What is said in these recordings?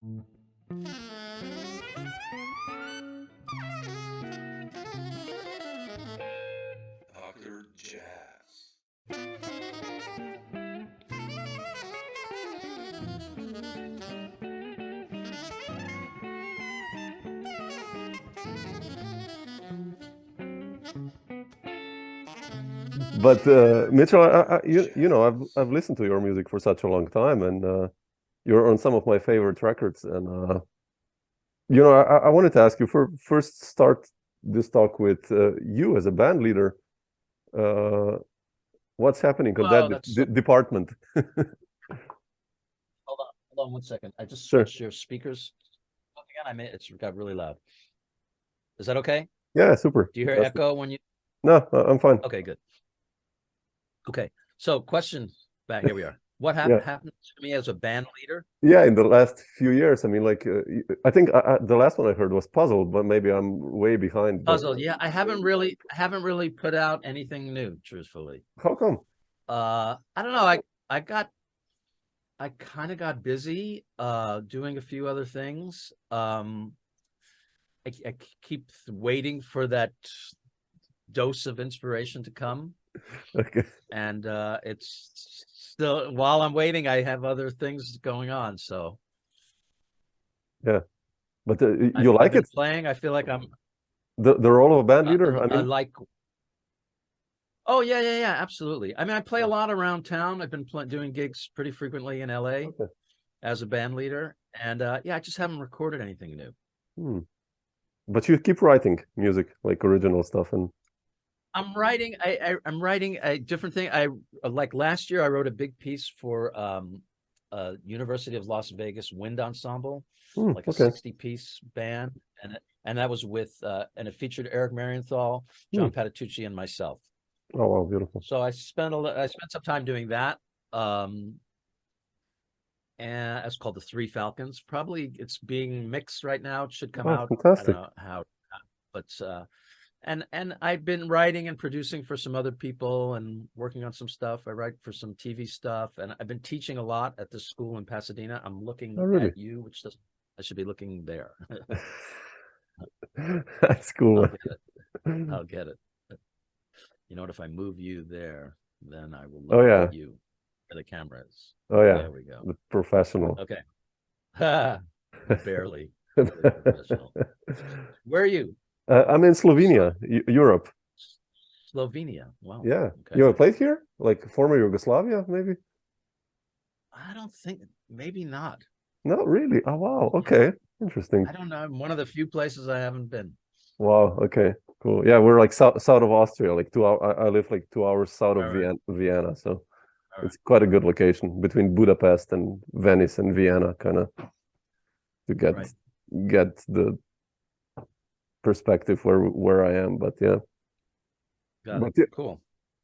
Dr. Jazz. But Mitchell, you know, I've listened to your music for such a long time, and you're on some of my favorite records. And you know, I wanted to ask you first start this talk with you as a band leader. What's happening on that department? Hold on 1 second. I just Sure. switched your speakers again. It's got really loud. Is that okay? Yeah, super. Do you hear echo when you? No, I'm fine. Okay, good. Okay, so question back. Here we are. What happened to me as a band leader? Yeah, in the last few years. I mean, like, I think the last one I heard was Puzzle, but maybe I'm way behind. Puzzle, yeah. I haven't really put out anything new, truthfully. How come? I don't know. I kind of got busy doing a few other things. I keep waiting for that dose of inspiration to come. Okay. And it's still, while I'm waiting, I have other things going on. So yeah, but you like it playing. I feel like I'm the role of a band leader. I mean, like. Oh yeah, absolutely. I mean, I play a lot around town. I've been doing gigs pretty frequently in LA as a band leader, and yeah, I just haven't recorded anything new. But you keep writing music, like original stuff, and I'm writing. I'm writing a different thing. Like last year, I wrote a big piece for University of Las Vegas Wind Ensemble, like a 60-piece band, and that was with and it featured Eric Marienthal, John Patitucci, and myself. Oh wow, beautiful. So I spent some time doing that. And it's called The Three Falcons. Probably it's being mixed right now. It should come out. Fantastic. I don't know how, but and I've been writing and producing for some other people and working on some stuff. I write for some TV stuff, and I've been teaching a lot at this school in Pasadena. I'm looking at you, which doesn't. I should be looking there. That's cool. I'll get it. You know what? If I move you there, then I will look at you where the camera is. Oh yeah, there we go. The professional. Okay. Barely professional. Where are you? I'm in Slovenia, Europe. Slovenia. Wow. Yeah. Okay. You ever played here? Like former Yugoslavia, maybe? I don't think. Maybe not. Not really. Oh wow. Okay. Interesting. I don't know. One of the few places I haven't been. Wow. Okay. Cool. Yeah, we're like south of Austria, like 2 hours. I live like 2 hours south of Vienna, so it's quite a good location between Budapest and Venice and Vienna, kind of to get the perspective where I am. But yeah, Cool.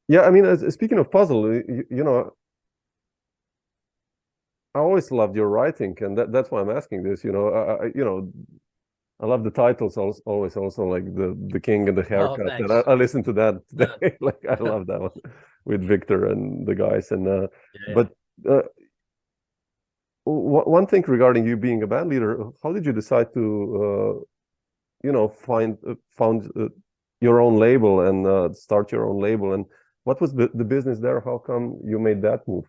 Yeah, I mean, speaking of Puzzle, you know, I always loved your writing, and that's why I'm asking this. You know, you know. I love the titles always also like the King and the Haircut. And I listened to that today. Like I love that one with Victor and the guys. And but one thing regarding you being a band leader, how did you decide to you know found your own label and start your own label? And what was the business there? How come you made that move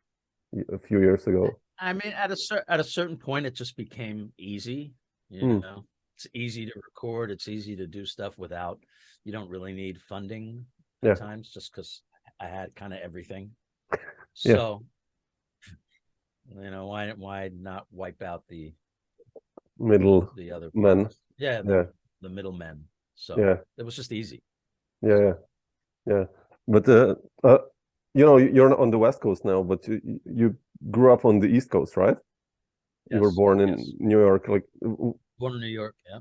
a few years ago? I mean, at a certain point, it just became easy. You know. It's easy to record. It's easy to do stuff without. You don't really need funding at times, just because I had kind of everything. So, you know, why not wipe out the other men? Yeah, the middlemen. So it was just easy. Yeah. But you know, you're on the West Coast now, but you grew up on the East Coast, right? Yes, you were born in New York, like. Born in New York, yeah.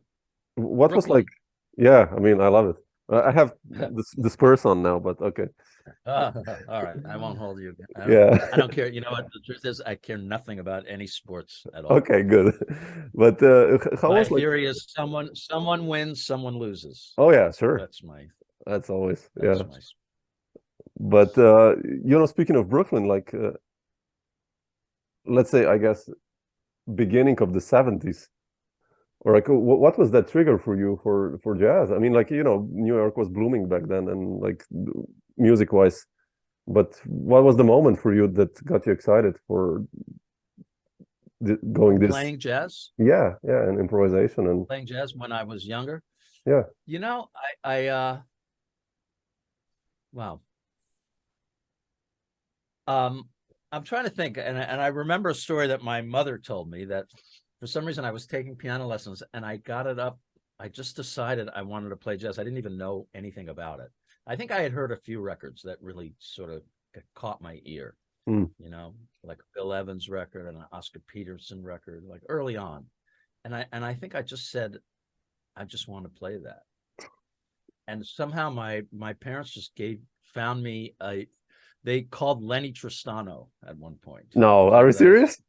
What Brooklyn. Was like? Yeah, I mean, I love it. I have the Spurs on now, but okay. All right, I won't hold you. I don't care. You know what? The truth is, I care nothing about any sports at all. Okay, good. But how my was theory is someone wins, someone loses. Oh yeah, sure. That's always But you know, speaking of Brooklyn, like let's say, I guess beginning of the 70s. Or like, what was that trigger for you for jazz? I mean, like, you know, New York was blooming back then, and like music-wise. But what was the moment for you that got you excited for going this? Playing jazz? Yeah, and improvisation and playing jazz when I was younger. Yeah. You know, wow. I'm trying to think, and I remember a story that my mother told me that for some reason I was taking piano lessons and I got it up. I just decided I wanted to play jazz. I didn't even know anything about it. I think I had heard a few records that really sort of caught my ear, you know, like a Bill Evans record and an Oscar Peterson record, like early on. And I think I just said, I just want to play that. And somehow my parents just found me they called Lenny Tristano at one point. No, are you serious?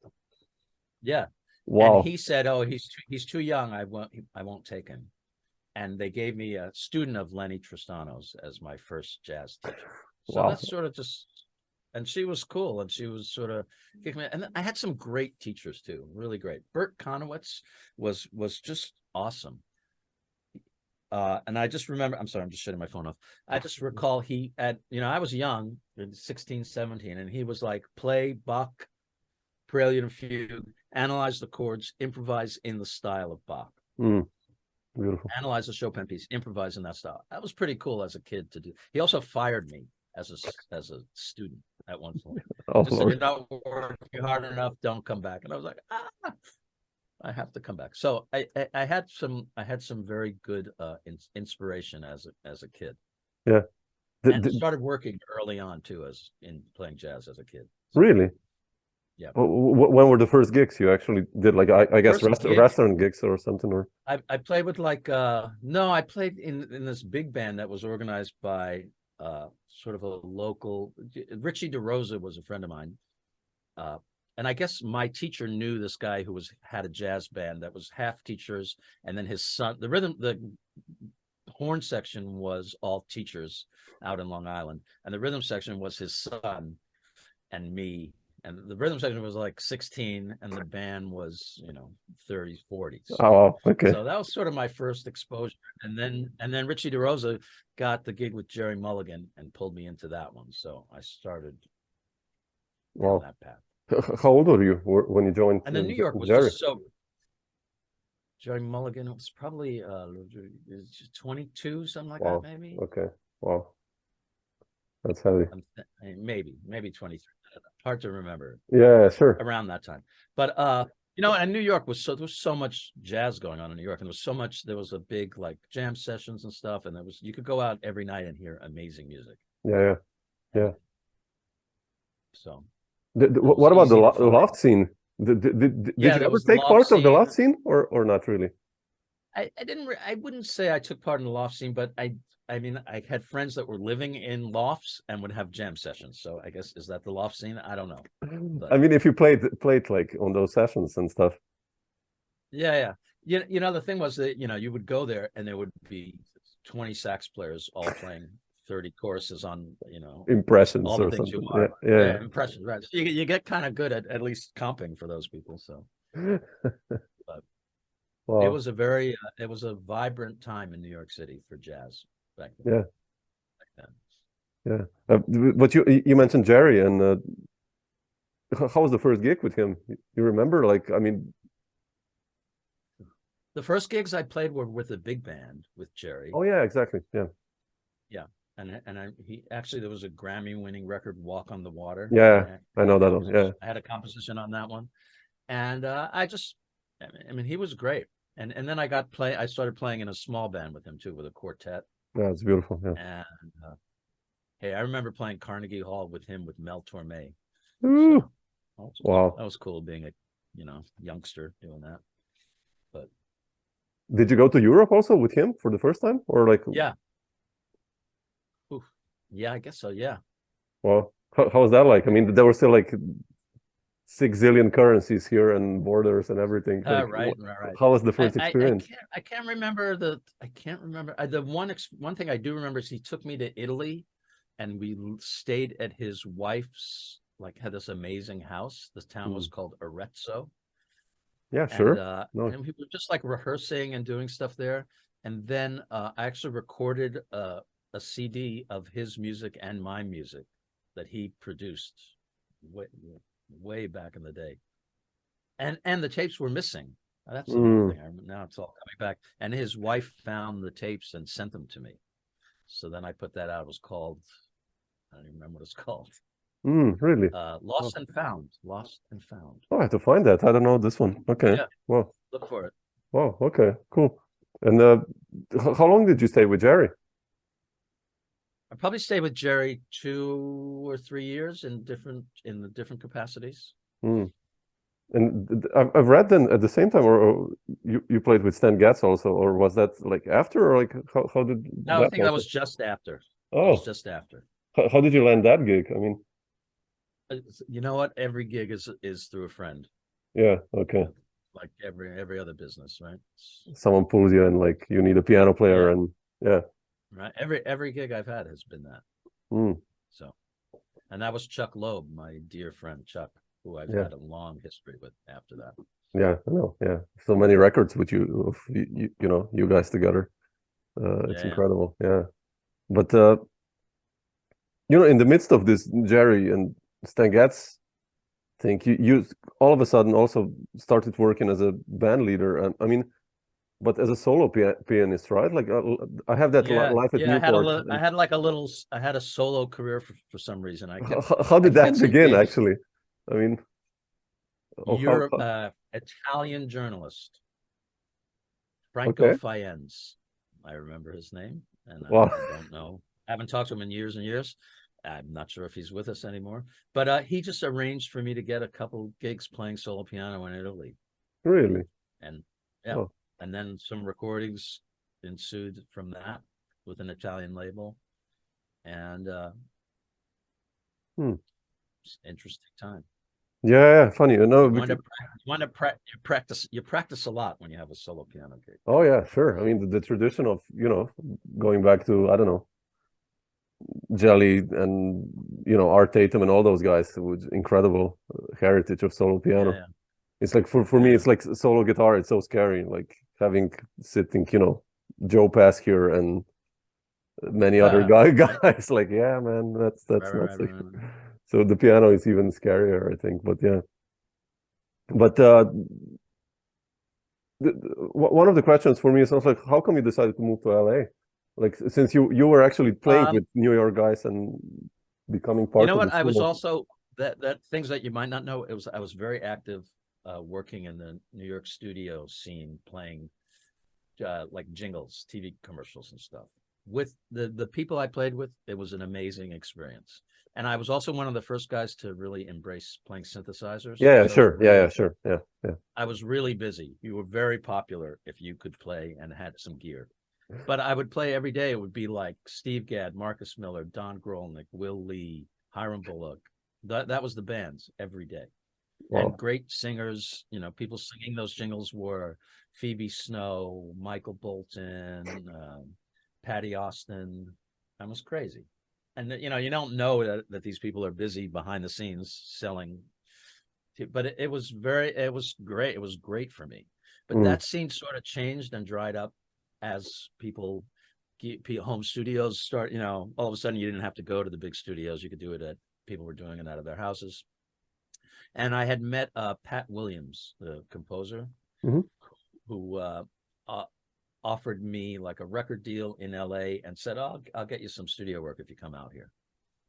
Yeah. Wow. And he said, "Oh, he's too young. I won't take him." And they gave me a student of Lenny Tristano's as my first jazz teacher. So that's sort of just, and she was cool, and she was sort of kicking me. And I had some great teachers too, really great. Bert Conowitz was just awesome. And I just remember, I'm sorry, I'm just shutting my phone off. I just recall I was young, 16, 17, and he was like, play Bach, Prelude and Fugue, analyze the chords, improvise in the style of Bach. Beautiful. Analyze a Chopin piece, improvise in that style. That was pretty cool as a kid to do. He also fired me as a student at one point. Just said, you're not working hard enough, don't come back. And I was like, I have to come back. So I had some very good inspiration as a kid. Yeah. And started working early on too, as in playing jazz as a kid. So, really? Yeah. When were the first gigs you actually did? Like I guess restaurant gigs or something, or I played with like no, I played in this big band that was organized by sort of a local. Richie DeRosa was a friend of mine. And I guess my teacher knew this guy who had a jazz band that was half teachers, and then his son, the horn section was all teachers out in Long Island, and the rhythm section was his son and me, and the rhythm section was like 16, and the band was 30s, 40s. Oh, okay. So that was sort of my first exposure, and then Richie DeRosa got the gig with Jerry Mulligan and pulled me into that one. So I started down that path. How old were you when you joined? And then New York was just so. Jerry Mulligan was probably 22, something like that, maybe. Okay. Wow. That's heavy. Maybe 23. Hard to remember. Yeah, sure. Around that time, but and New York there was so much jazz going on in New York, and there was a big like jam sessions and stuff, and you could go out every night and hear amazing music. Yeah. So. What about the Loft scene? Did you ever take part of the Loft scene, or not really? I didn't. I wouldn't say I took part in the Loft scene, but I mean, I had friends that were living in lofts and would have jam sessions. So I guess, is that the Loft scene? I don't know. But, I mean, if you played like on those sessions and stuff. Yeah. The thing was that you would go there and there would be 20 sax players all playing 30 choruses on impressions all the or things something. You want. Yeah, impressions, right? So you get kind of good at least comping for those people. So but wow. it was a vibrant time in New York City for jazz back then. Yeah. But you mentioned Jerry, and how was the first gig with him? You remember? Like, I mean, the first gigs I played were with a big band with Jerry. Oh yeah, exactly. Yeah. He actually, there was a Grammy-winning record, "Walk on the Water." Yeah, I know that one. Yeah, I had a composition on that one, and I mean, he was great. And then I started playing in a small band with him too, with a quartet. Yeah, it's beautiful. Yeah. And hey, I remember playing Carnegie Hall with him with Mel Torme. So, wow, that was cool being a youngster doing that. But did you go to Europe also with him for the first time, or like? Yeah. Yeah, I guess so. Yeah. Well, how was that like? I mean, there were still like 6 zillion currencies here and borders and everything. Like, right. How was the first experience? I can't remember the one thing I do remember is he took me to Italy, and we stayed at his wife's, had this amazing house. This town was called Arezzo, Yeah, sure. And we were just like rehearsing and doing stuff there. And then I actually recorded a CD of his music and my music that he produced way back in the day. And the tapes were missing. That's another thing. Now it's all coming back. And his wife found the tapes and sent them to me. So then I put that out. It was called, I don't even remember what it's called. Really? Lost and Found. Lost and Found. Oh, I have to find that. I don't know this one. Okay. Yeah. Wow. Look for it. Wow. Okay. Cool. And how long did you stay with Jerry? I probably stayed with Jerry 2 or 3 years in the different capacities. And I've read then at the same time, or you played with Stan Getz also, or was that like after, or like how did? No, I think that was just after. Oh, that was just after. How did you land that gig? I mean, you know what? Every gig is through a friend. Yeah. Okay. Like every other business, right? Someone pulls you in, like you need a piano player, and yeah. Right. Every gig I've had has been that. So, and that was Chuck Loeb, my dear friend Chuck, who I've had a long history with after that. Yeah, I know. Yeah, so many records with you, you guys together. It's incredible. Yeah, but in the midst of this Jerry and Stan Getz thing, you all of a sudden also started working as a band leader, and I mean, but as a solo pianist, right? Like I have that life at Newport. I had a solo career for some reason. How did that begin, actually? I mean, you're Italian journalist, Franco Faenza. I remember his name, and I don't know. I haven't talked to him in years and years. I'm not sure if he's with us anymore, but he just arranged for me to get a couple gigs playing solo piano in Italy. Really? And and then some recordings ensued from that with an Italian label, and interesting time. Yeah, funny. You practice a lot when you have a solo piano gig. Oh yeah, sure. I mean, the tradition of going back to, I don't know, Jelly and Art Tatum and all those guys, with incredible heritage of solo piano. Yeah. It's like for me, it's like solo guitar. It's so scary, like sitting, Joe Pasquier and many other guys. Like, yeah, man, that's not safe. So the piano is even scarier, I think. But yeah, but one of the questions for me is also like, how come you decided to move to LA? Like, since you were actually playing with New York guys and becoming part of the what? I was also that things that you might not know. I was very active working in the New York studio scene, playing like jingles, TV commercials and stuff. With the people I played with, it was an amazing experience. And I was also one of the first guys to really embrace playing synthesizers. Yeah, sure. Yeah, sure. Yeah. I was really busy. You were very popular if you could play and had some gear. But I would play every day. It would be like Steve Gadd, Marcus Miller, Don Grolnick, Will Lee, Hiram Bullock. That was the bands every day. Wow. And great singers, people singing those jingles were Phoebe Snow, Michael Bolton, Patty Austin. That was crazy. And you don't know that these people are busy behind the scenes selling, but it was great. It was great for me. But that scene sort of changed and dried up as home studios start. All of a sudden you didn't have to go to the big studios. You could do it people were doing it out of their houses. And I had met Pat Williams, the composer, who offered me like a record deal in LA and said, I'll get you some studio work if you come out here.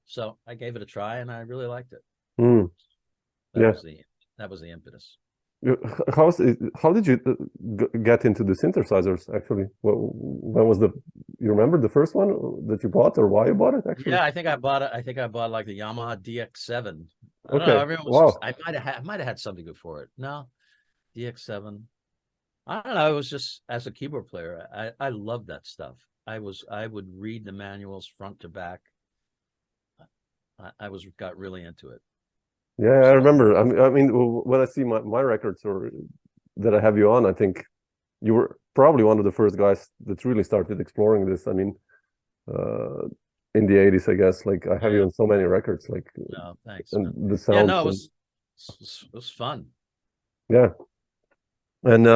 So I gave it a try and I really liked it. That was the impetus. How did you get into the synthesizers, actually? When was you remember the first one that you bought, or why you bought it, actually? Yeah, I think I bought like the Yamaha DX7. I don't know, wow. I might have had something before it. No, DX7. I don't know. It was just, as a keyboard player, I loved that stuff. I would read the manuals front to back. I got really into it. Yeah, I remember. I mean, when I see my records or that I have you on, I think you were probably one of the first guys that really started exploring this. I mean, in the 80s, I guess. Like, I have you on so many records. Like, no, thanks. And the sound. Yeah, no, it was fun. Yeah. And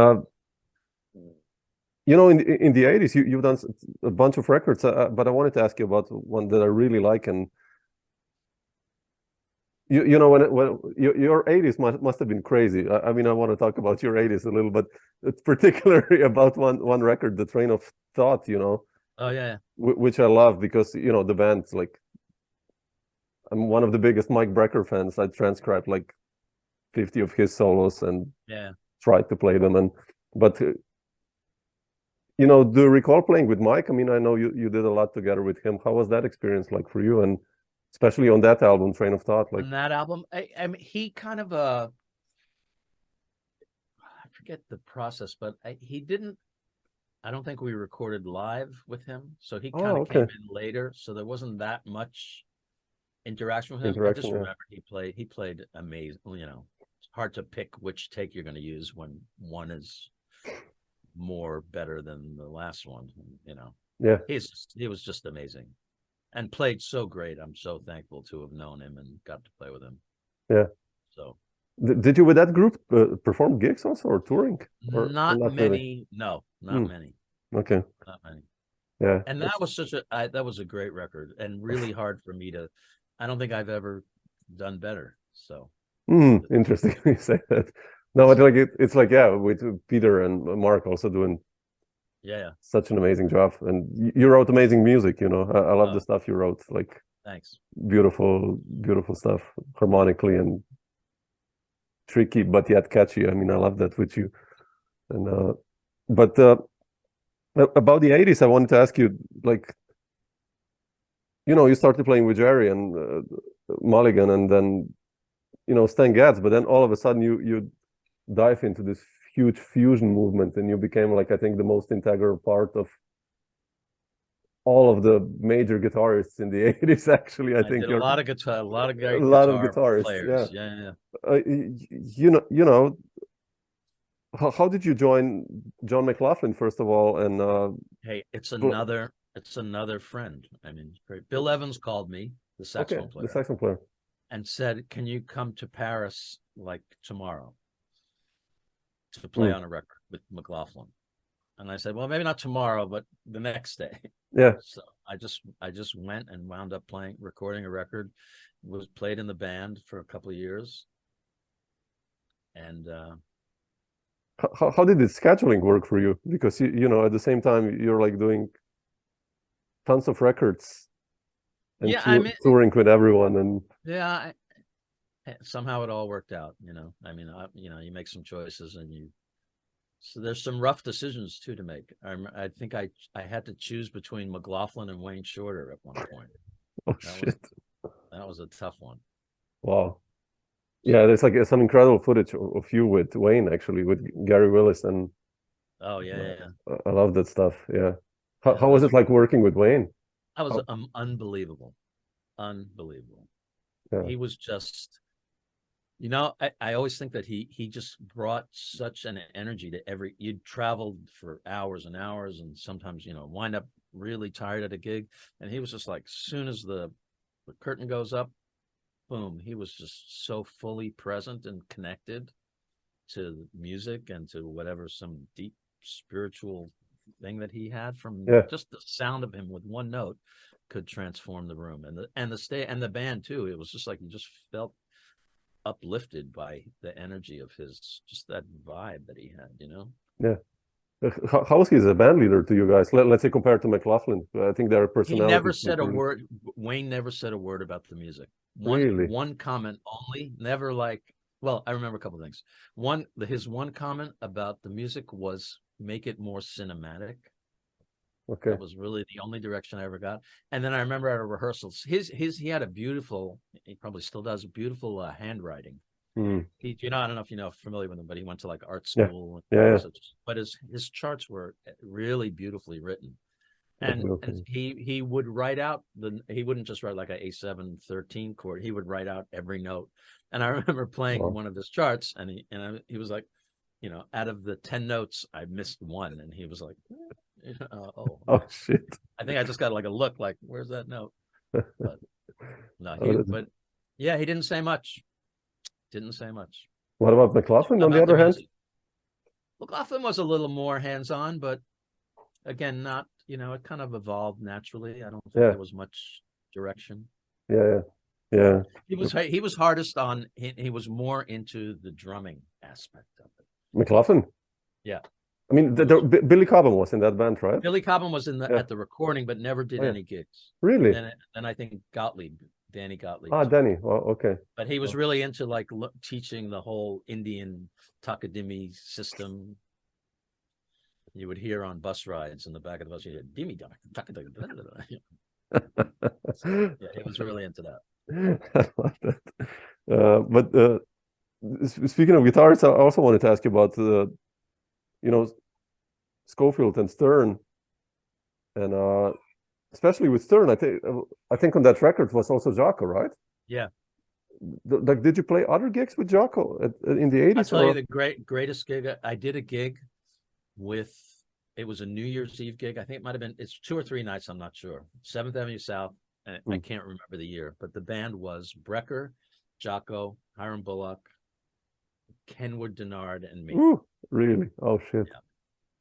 in the 80s, you've done a bunch of records, but I wanted to ask you about one that I really like. And when your 80s must have been crazy. I mean, I want to talk about your 80s a little, but it's particularly about one record, The Train of Thought. Oh yeah. Which I love because the band's like, I'm one of the biggest Mike Brecker fans. I transcribed like 50 of his solos and tried to play them. But do you recall playing with Mike? I mean, I know you did a lot together with him. How was that experience like for you? And especially on that album, Train of Thought. Like on that album, I mean, he kind of I forget the process, but he didn't. I don't think we recorded live with him, so he kind of came in later. So there wasn't that much interaction with him. I just remember he played amazing. It's hard to pick which take you're going to use when one is more better than the last one. Yeah, he was just amazing. And played so great. I'm so thankful to have known him and got to play with him. Yeah. So, did you with that group perform gigs also or touring? Or not many. Really? No, not many. Okay. Not many. Yeah. And that was that was a great record and really hard for me to. I don't think I've ever done better. So. Interesting you say that. No, it's like with Peter and Marc also doing. Yeah. Such an amazing job. And you wrote amazing music, I love the stuff you wrote. Like, thanks. Beautiful stuff, harmonically and tricky, but yet catchy. I mean, I love that with you. And but about the 80s, I wanted to ask you, like, you started playing with Jerry and Mulligan, and then Stan Getz, but then all of a sudden you dive into this huge fusion movement, and you became, like, I think the most integral part of all of the major guitarists in the 80s. Actually, I think you're a lot of guitarists. Players. Yeah. How did you join John McLaughlin, first of all? And hey, it's another friend. I mean, Bill Evans called me, the saxophone player, and said, "Can you come to Paris like tomorrow to play on a record with McLaughlin?" And I said, "Well, maybe not tomorrow, but the next day." Yeah. So I just went and wound up recording a record, was played in the band for a couple of years. And how did the scheduling work for you? Because at the same time you're like doing tons of records and touring with everyone, and somehow it all worked out. I mean, you make some choices, and so there's some rough decisions too to make. I think I had to choose between McLaughlin and Wayne Shorter at one point. That was a tough one. Wow. Yeah, there's like some incredible footage of you with Wayne, actually, with Gary Willis, and I love that stuff. Yeah. How was it like working with Wayne? That was unbelievable. Yeah. He was just, I always think that he just brought such an energy to you'd traveled for hours and hours, and sometimes, wind up really tired at a gig. And he was just like, as soon as the curtain goes up, boom, he was just so fully present and connected to music and to whatever, some deep spiritual thing that he had from just the sound of him with one note could transform the room, and the band too. It was just like you just felt uplifted by the energy of just that vibe that he had, Yeah. How was he as a band leader to you guys? Let's say compared to McLaughlin. I think their personality. He never said a word. Wayne never said a word about the music. One comment only. Never like. Well, I remember a couple of things. His one comment about the music was make it more cinematic. Okay. That was really the only direction I ever got. And then I remember at a rehearsals, he had a beautiful. He probably still does beautiful handwriting. I don't know if familiar with him, but he went to like art school. Yeah. But his charts were really beautifully written, and he would write out he wouldn't just write like a A7 13 chord. He would write out every note. And I remember playing one of his charts, and he was like, out of the 10 notes, I missed one, and he was like, oh shit. I think I just got like a look like, where's that note? But no, he didn't say much. What about McLaughlin, on the other hand? McLaughlin was a little more hands-on, but again, not, it kind of evolved naturally. I don't think there was much direction. Yeah. He was hardest on, he was more into the drumming aspect of it. McLaughlin? Yeah. I mean, Billy Cobham was in that band, right? Billy Cobham was at the recording, but never did any gigs. Really? Then I think Danny Gottlieb. Danny. Well, okay. But he was really into like teaching the whole Indian Takadimi system. You would hear on bus rides in the back of the bus, you hear Dimi. Yeah, he was really into that. I love that. But speaking of guitars, I also wanted to ask you about Scofield and Stern, and especially with Stern, I think on that record was also Jaco, right? Yeah. Like, did you play other gigs with Jaco in the 80s? I'll tell you the greatest gig. I did a gig with, it was a New Year's Eve gig. I think it might have been, it's 2 or 3 nights, I'm not sure. 7th Avenue South, and I can't remember the year, but the band was Brecker, Jaco, Hiram Bullock, Kenwood Denard, and me. Ooh, really? Oh, shit. Yeah.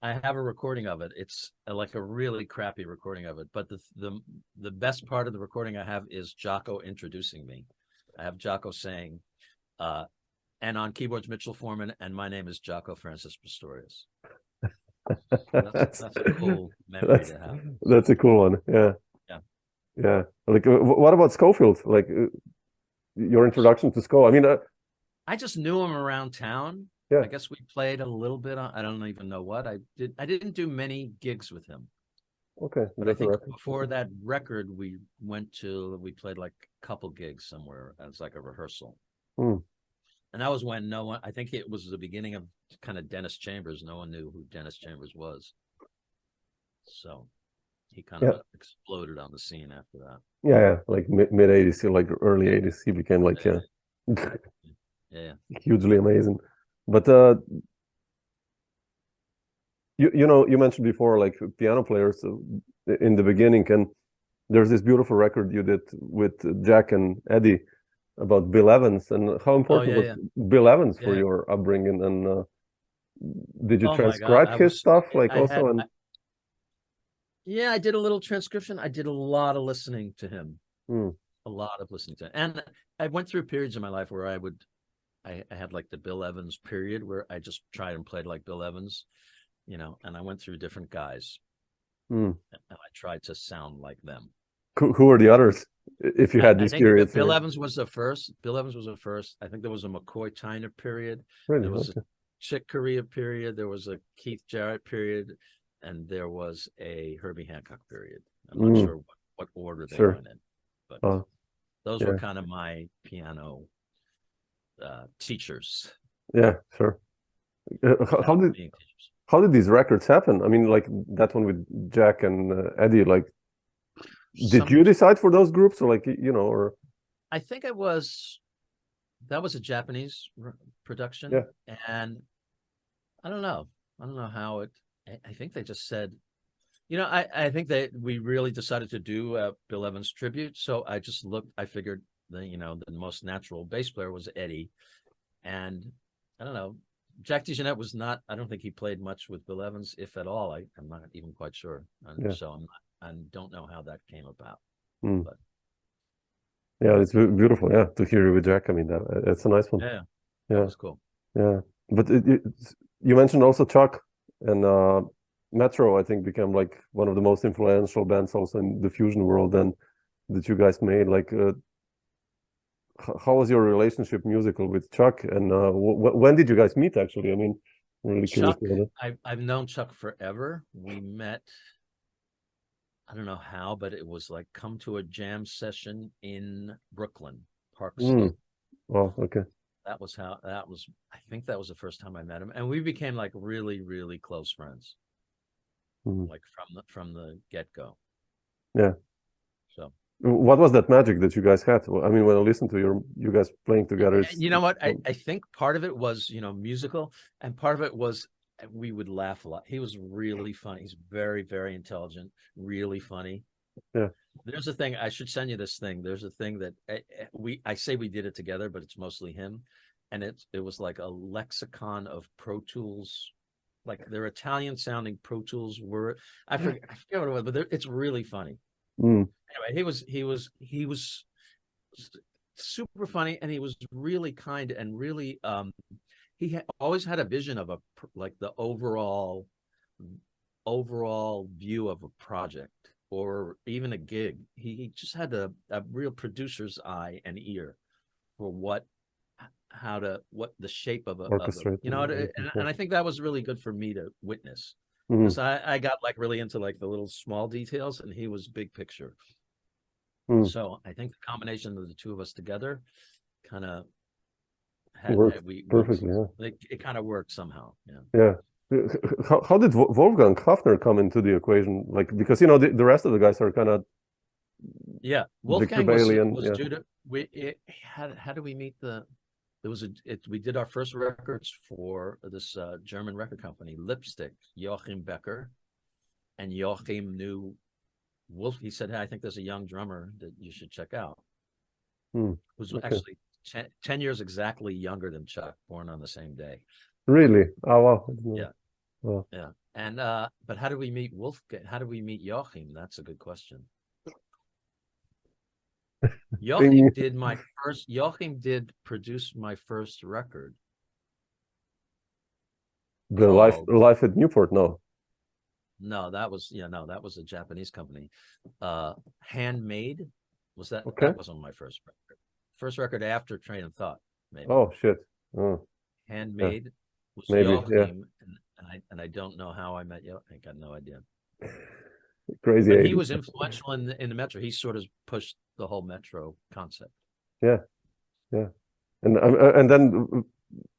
I have a recording of it. It's like a really crappy recording of it, but the best part of the recording I have is Jaco introducing me. I have Jaco saying, and on keyboards, Mitchel Forman, and my name is Jaco Francis Pistorius. That's a cool memory to have. That's a cool one. Yeah. Like, what about Scofield? Like, your introduction to Sco? I mean, I just knew him around town. Yeah. I guess we played a little bit on, I don't even know what I did. I didn't do many gigs with him. Okay. But I think before that record, we played like a couple gigs somewhere as like a rehearsal. And that was when I think it was the beginning of kind of Dennis Chambers. No one knew who Dennis Chambers was. So he kind of exploded on the scene after that. Yeah. Like mid 80s, like early 80s, he became like, hugely amazing. But you mentioned before, like, piano players in the beginning, and there's this beautiful record you did with Jack and Eddie about Bill Evans, and how important was Bill Evans for your upbringing, and did you transcribe his stuff, like, Yeah, I did a little transcription. I did a lot of listening to him, a lot of listening to him. And I went through periods in my life where I had like the Bill Evans period where I just tried and played like Bill Evans, and I went through different guys, and I tried to sound like them. Who are the others? If you had these periods, Bill Evans was the first. I think there was a McCoy Tyner period. Really? There was a Chick Corea period. There was a Keith Jarrett period, and there was a Herbie Hancock period. I'm not sure what order they went in, but those were kind of my piano teachers. Yeah, sure. How did these records happen? I mean, like that one with Jack and Eddie, like, did you decide for those groups, or like, or? I think that was a Japanese production. Yeah. And I don't know how it, I think they just said, I think we really decided to do a Bill Evans tribute. So I just I figured the most natural bass player was Eddie. And I don't know, Jack DeJohnette was not, I don't think he played much with Bill Evans, if at all. I'm not even quite sure. So I don't know how that came about. But yeah, it's beautiful. Yeah, to hear you with Jack. I mean, that's a nice one. Yeah, that's cool. Yeah, but you mentioned also Chuck and Metro. I think became like one of the most influential bands also in the fusion world. And that you guys made, like, how was your relationship musical with Chuck? And when did you guys meet? Actually, I mean, I'm really curious. I've known Chuck forever. We met, I don't know how, but it was like come to a jam session in Brooklyn, Park Slope. Oh, okay. I think that was the first time I met him, and we became like really, really close friends, like from the get-go. Yeah. So what was that magic that you guys had? I mean, when I listen to you guys playing together, you know what? I think part of it was, musical, and part of it was we would laugh a lot. He was really funny. He's very, very intelligent, really funny. Yeah. There's a thing, I should send you this thing. There's a thing that I say we did it together, but it's mostly him. And it was like a lexicon of Pro Tools like they're Italian sounding Pro Tools were. I forget what it was, but it's really funny. Anyway, he was super funny, and he was really kind and really he always had a vision of like the overall view of a project or even a gig. He just had a real producer's eye and ear for what the shape of a and I think that was really good for me to witness, because I got like really into like the little small details, and he was big picture. So I think the combination of the two of us together kind of perfectly. It kind of worked somehow. Yeah. How did Wolfgang Hafner come into the equation? Like, because the rest of the guys are kind of Wolfgang was due to how do we meet we did our first records for this German record company, Lipstick, Joachim Becker, and Joachim knew Wolf. He said, "Hey, I think there's a young drummer that you should check out." Who's actually 10 years exactly younger than Chuck, born on the same day. Really? Oh wow. Yeah. Wow. Yeah. And but how do we meet Wolfgang? How do we meet Joachim? That's a good question. Joachim did produce my first record. The life at Newport, no. No, that was a Japanese company. Handmade was that? Okay. That wasn't my first record. First record after Train of Thought, maybe. Oh shit. Oh. Handmade was maybe, Joachim, and I don't know how I met Joachim. I got no idea. Crazy. But he was influential in the Metro. He sort of pushed the whole Metro concept. Yeah. And then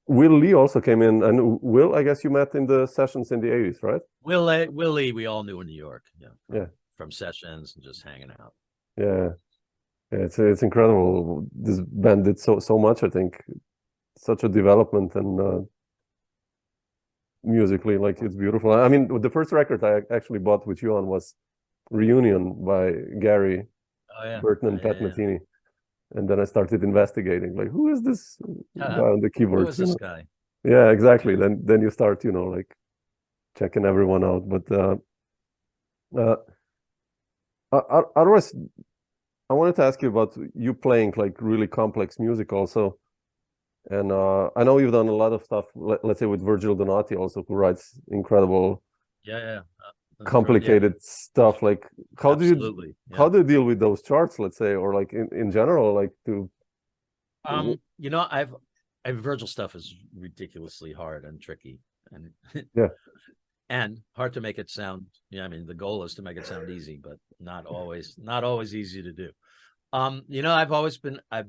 Will Lee also came in, and Will, I guess you met in the sessions in the 80s, right? Will Lee, we all knew in New York. From sessions and just hanging out. Yeah, it's incredible. This band did so much. I think such a development, and musically, like, it's beautiful. I mean, the first record I actually bought with you on was Reunion by Gary Burton and Pat Metheny. And then I started investigating, like, who is this guy on the keyboards? Who is this guy? Yeah, exactly. Then you start, like, checking everyone out. But otherwise, I wanted to ask you about you playing like really complex music also. And I know you've done a lot of stuff, let's say with Virgil Donati also, who writes incredible, complicated stuff. Like, how do you deal with those charts, let's say, or like in general, like to I've Virgil stuff is ridiculously hard and tricky, and and hard to make it sound. I mean, the goal is to make it sound easy, but not always easy to do. I've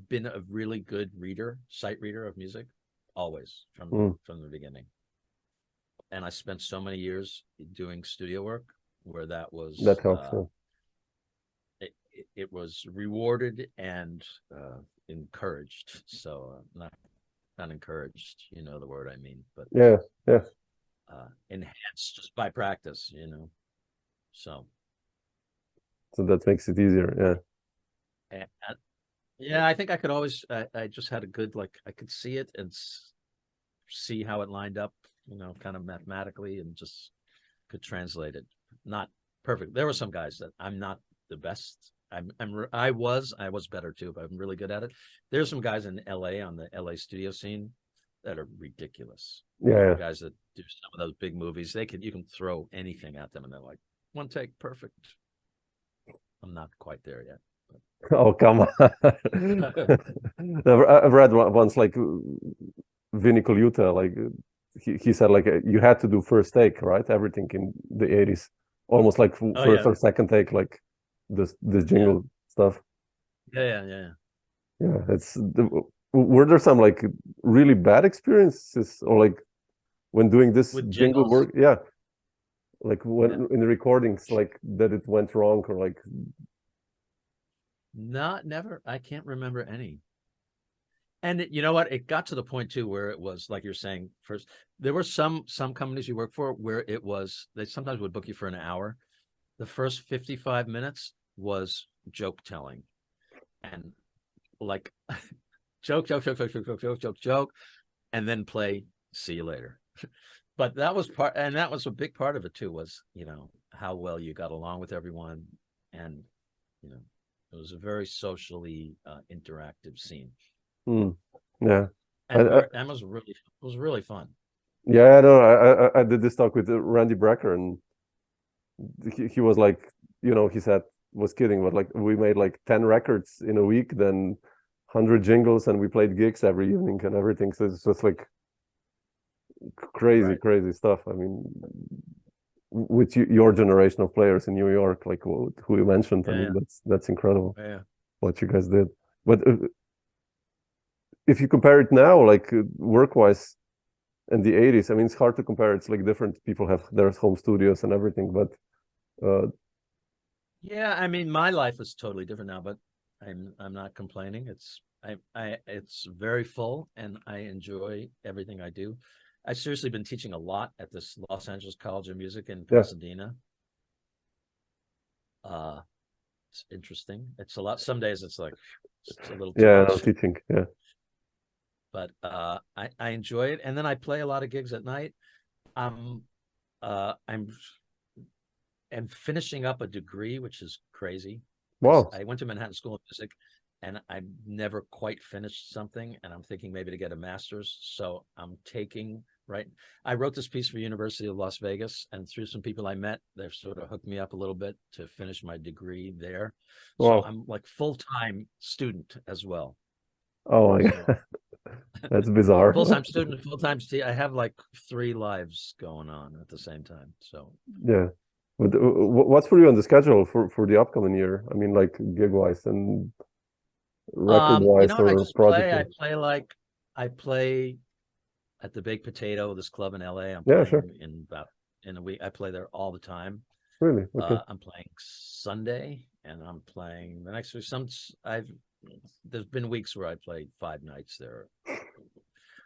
been a really good sight reader of music, always from the beginning. And I spent so many years doing studio work where that helps. It was rewarded and encouraged. So not encouraged, the word I mean, but enhanced just by practice, So that makes it easier, I think I could always. I just had a good, I could see it and see how it lined up, kind of mathematically, and just could translate it. Not perfect. There were some guys that I'm not the best. I was better too, but I'm really good at it. There's some guys in LA on the LA studio scene that are ridiculous. Guys that do some of those big movies, you can throw anything at them and they're like, one take, perfect. I'm not quite there yet. Oh, come on. I've read once, like, Vinnie Colaiuta, like, he said, like, you had to do first take, right? Everything in the 80s, almost like first or second take, like this jingle stuff. Yeah. Were there some like really bad experiences, or like when doing this with jingle work? Like when in the recordings, like that it went wrong, or like. Never. I can't remember any. And you know what? It got to the point too where it was like you're saying first. There were some companies you work for where it was they sometimes would book you for an hour. The first 55 minutes was joke telling, and like joke, and then play. See you later. but that was that was a big part of it too, was, how well you got along with everyone. And, it was a very socially interactive scene. Yeah. And that was really fun. Yeah, no, I did this talk with Randy Brecker, and he was like, he said, was kidding, but like we made like 10 records in a week, then 100 jingles, and we played gigs every evening and everything. So it's just like crazy stuff. I mean, with your generation of players in New York, like who you mentioned, I mean, that's incredible. Yeah, what you guys did. But if you compare it now, like work-wise, in the 80s, I mean, it's hard to compare. It's like different people have their home studios and everything, but yeah, I mean, my life is totally different now, but I'm not complaining. It's very full, and I enjoy everything I do. I've seriously been teaching a lot at this Los Angeles College of Music in Pasadena. It's interesting. It's a lot. Some days it's like it's a little too much. Teaching. Yeah. But I enjoy it, and then I play a lot of gigs at night. I'm finishing up a degree, which is crazy. Wow. I went to Manhattan School of Music, and I never quite finished something, and I'm thinking maybe to get a master's. So I'm taking I wrote this piece for University of Las Vegas, and through some people I met, they've sort of hooked me up a little bit to finish my degree there. Wow. So I'm like full-time student as well. Oh my God. That's bizarre. Full-time student, full-time I have like 3 lives going on at the same time. So yeah. But what's for you on the schedule for the upcoming year? I mean, like gig-wise and record-wise or project? I play at the Baked Potato, this club in LA. I'm playing sure. in a week. I play there all the time. Really? Okay. I'm playing Sunday, and I'm playing the next week. There's been weeks where I played 5 nights there.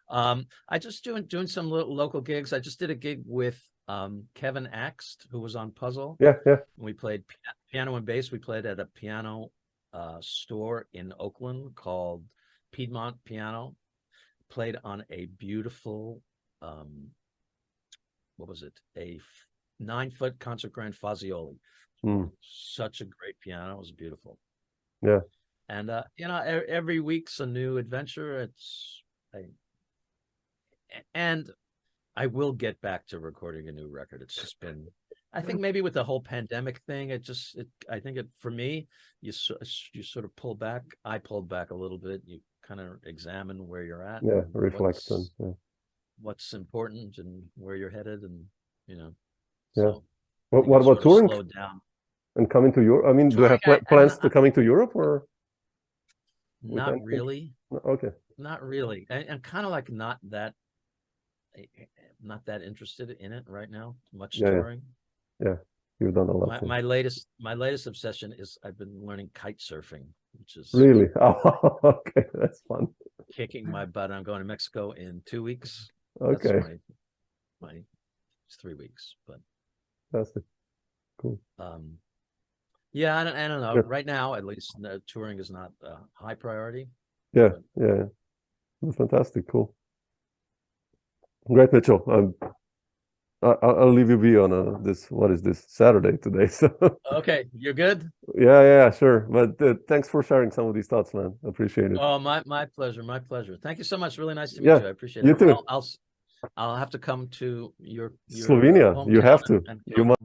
I just doing some little local gigs. I just did a gig with Kevin Axt, who was on Puztle. Yeah. We played piano and bass. We played at a piano store in Oakland called Piedmont Piano. Played on a beautiful, what was it? A 9-foot concert grand Fazioli. Such a great piano. It was beautiful. Yeah. And every week's a new adventure. And I will get back to recording a new record. It's just been, I think maybe with the whole pandemic thing, I think for me, you sort of pull back. I pulled back a little bit. You kind of examine where you're at. Yeah, reflect on what's important and where you're headed, and Yeah. So what about touring? Slow down. And coming to Europe? I mean, do you have plans to coming to Europe or? Not really. Okay. Not really. I'm kind of like not that interested in it right now. Much touring. Yeah. You've done a lot. My latest obsession is I've been learning kite surfing, which is really okay. That's fun. Kicking my butt. I'm going to Mexico in 2 weeks. Okay. That's it's 3 weeks, but that's cool. Yeah, I don't know. Right now, at least, touring is not a high priority. Yeah. That's fantastic. Cool. Great, Mitchell. I'll leave you be on what is this, Saturday today? So okay, you're good. Yeah, sure. But thanks for sharing some of these thoughts, man. I appreciate it. Oh, my pleasure. My pleasure. Thank you so much. Really nice to meet you. I appreciate it. You too. I'll have to come to your Slovenia. You have to. You must.